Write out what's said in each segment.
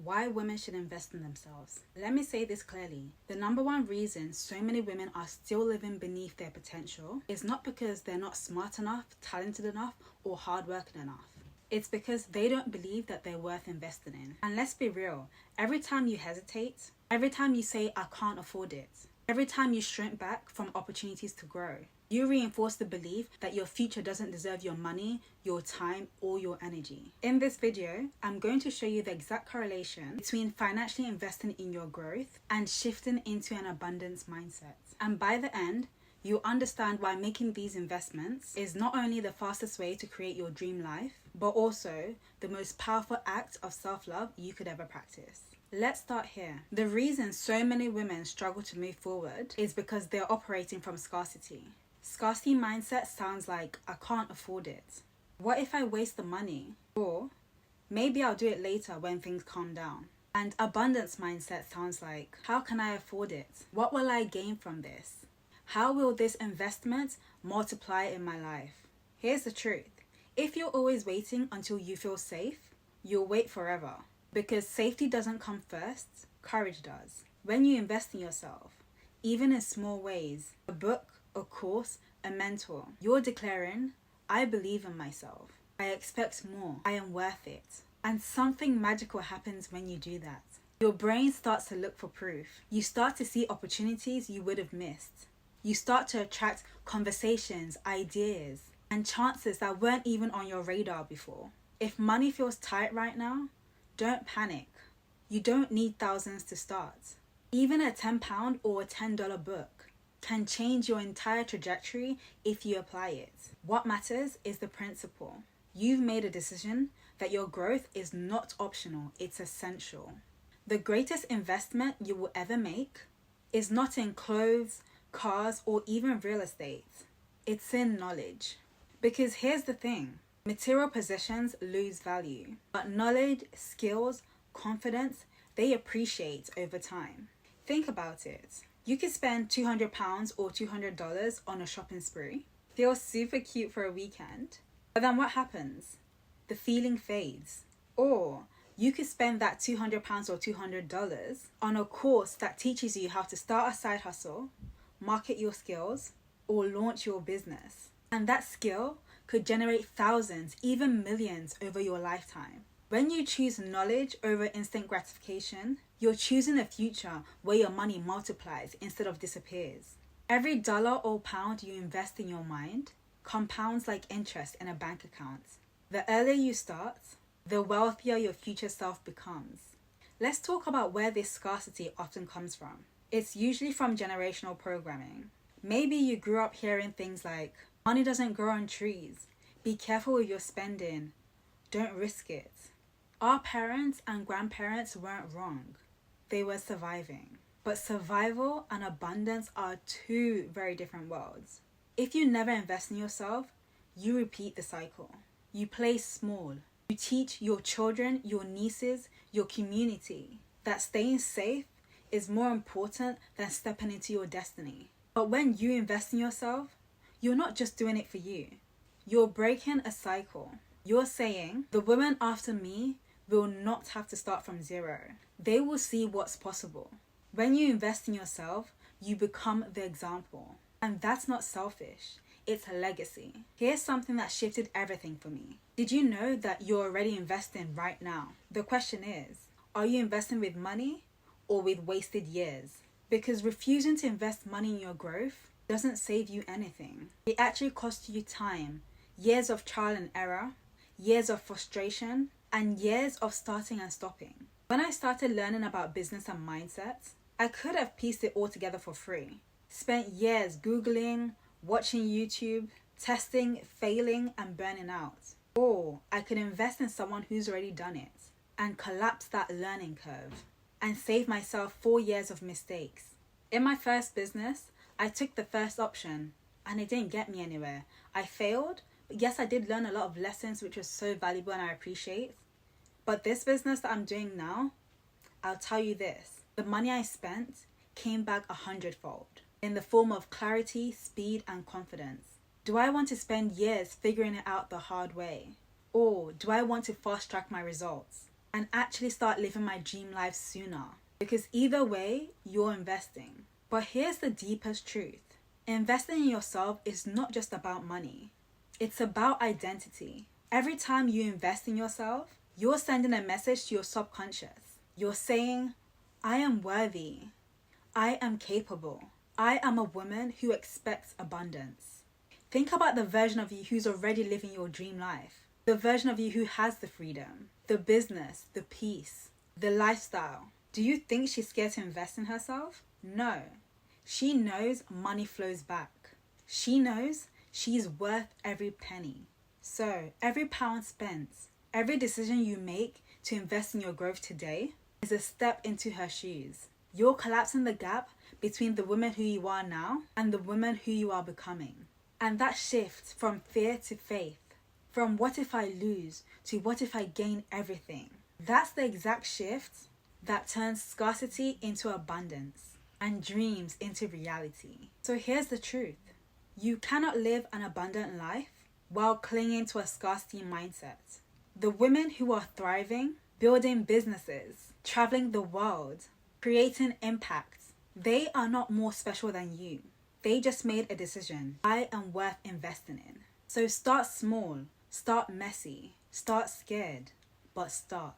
why women should invest in themselves. Let me say this clearly. The number one reason so many women are still living beneath their potential is not because they're not smart enough, talented enough, or hardworking enough. It's because they don't believe that they're worth investing in. And let's be real, every time you hesitate, every time you say, I can't afford it, every time you shrink back from opportunities to grow, you reinforce the belief that your future doesn't deserve your money, your time, or your energy. In this video, I'm going to show you the exact correlation between financially investing in your growth and shifting into an abundance mindset. And by the end, you'll understand why making these investments is not only the fastest way to create your dream life, but also the most powerful act of self-love you could ever practice. Let's start here. The reason so many women struggle to move forward is because they're operating from scarcity. Scarcity mindset sounds like, I can't afford it. What if I waste the money? Or maybe I'll do it later when things calm down. And abundance mindset sounds like, how can I afford it? What will I gain from this? How will this investment multiply in my life? Here's the truth. If you're always waiting until you feel safe, you'll wait forever. Because safety doesn't come first, courage does. When you invest in yourself, even in small ways, a book, a course, a mentor, you're declaring, I believe in myself. I expect more. I am worth it. And something magical happens when you do that. Your brain starts to look for proof. You start to see opportunities you would have missed. You start to attract conversations, ideas, and chances that weren't even on your radar before. If money feels tight right now, don't panic. You don't need thousands to start. Even a £10 or a $10 book can change your entire trajectory if you apply it. What matters is the principle. You've made a decision that your growth is not optional, it's essential. The greatest investment you will ever make is not in clothes, cars, or even real estate. It's in knowledge. Because here's the thing, material possessions lose value, but knowledge, skills, confidence, they appreciate over time. Think about it. You could spend £200 or $200 on a shopping spree, feel super cute for a weekend, but then what happens? The feeling fades. Or you could spend that £200 or $200 on a course that teaches you how to start a side hustle, market your skills, or launch your business. And that skill could generate thousands, even millions over your lifetime. When you choose knowledge over instant gratification, you're choosing a future where your money multiplies instead of disappears. Every dollar or pound you invest in your mind compounds like interest in a bank account. The earlier you start, the wealthier your future self becomes. Let's talk about where this scarcity often comes from. It's usually from generational programming. Maybe you grew up hearing things like, money doesn't grow on trees, be careful with your spending, don't risk it. Our parents and grandparents weren't wrong. They were surviving. But survival and abundance are two very different worlds. If you never invest in yourself, you repeat the cycle. You play small. You teach your children, your nieces, your community that staying safe is more important than stepping into your destiny. But when you invest in yourself, you're not just doing it for you. You're breaking a cycle. You're saying, the women after me will not have to start from zero. They will see what's possible. When you invest in yourself, you become the example. And that's not selfish. It's a legacy. Here's something that shifted everything for me. Did you know that you're already investing right now? The question is, are you investing with money or with wasted years? Because refusing to invest money in your growth doesn't save you anything. It actually costs you time, years of trial and error, years of frustration, and years of starting and stopping. When I started learning about business and mindset, I could have pieced it all together for free. Spent years Googling, watching YouTube, testing, failing, and burning out. Or I could invest in someone who's already done it and collapse that learning curve and save myself 4 years of mistakes. In my first business, I took the first option and it didn't get me anywhere. I failed, but yes, I did learn a lot of lessons which was so valuable and I appreciate. But this business that I'm doing now, I'll tell you this, the money I spent came back 100-fold in the form of clarity, speed, and confidence. Do I want to spend years figuring it out the hard way? Or do I want to fast track my results? and actually start living my dream life sooner. Because either way, you're investing. But here's the deepest truth. Investing in yourself is not just about money. It's about identity. Every time you invest in yourself, you're sending a message to your subconscious. You're saying, I am worthy. I am capable. I am a woman who expects abundance. Think about the version of you who's already living your dream life. The version of you who has the freedom, the business, the peace, the lifestyle. Do you think she's scared to invest in herself? No. She knows money flows back. She knows she's worth every penny. So, every pound spent, every decision you make to invest in your growth today is a step into her shoes. You're collapsing the gap between the woman who you are now and the woman who you are becoming. And that shift from fear to faith, from what if I lose to what if I gain everything, that's the exact shift that turns scarcity into abundance and dreams into reality. So here's the truth. You cannot live an abundant life while clinging to a scarcity mindset. The women who are thriving, building businesses, traveling the world, creating impact, they are not more special than you. They just made a decision. I am worth investing in. So start small, start messy, start scared, but start.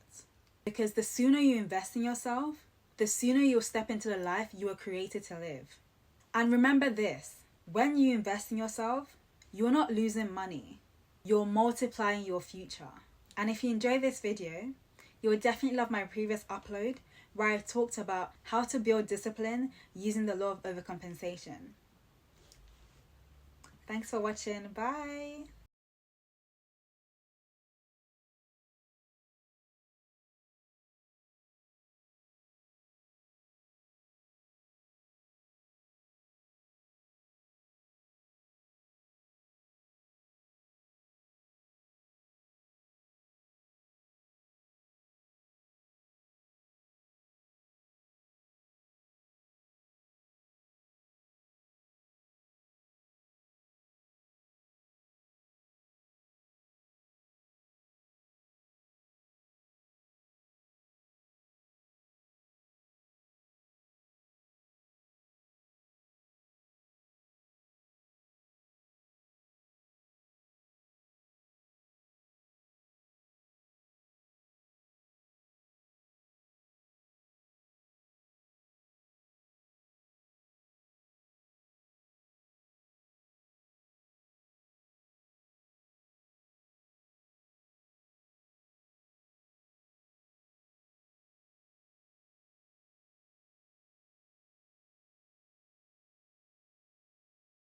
Because the sooner you invest in yourself, the sooner you'll step into the life you were created to live. And remember this, when you invest in yourself, you're not losing money. You're multiplying your future. And if you enjoyed this video, you'll definitely love my previous upload where I've talked about how to build discipline using the law of overcompensation. Thanks for watching. Bye.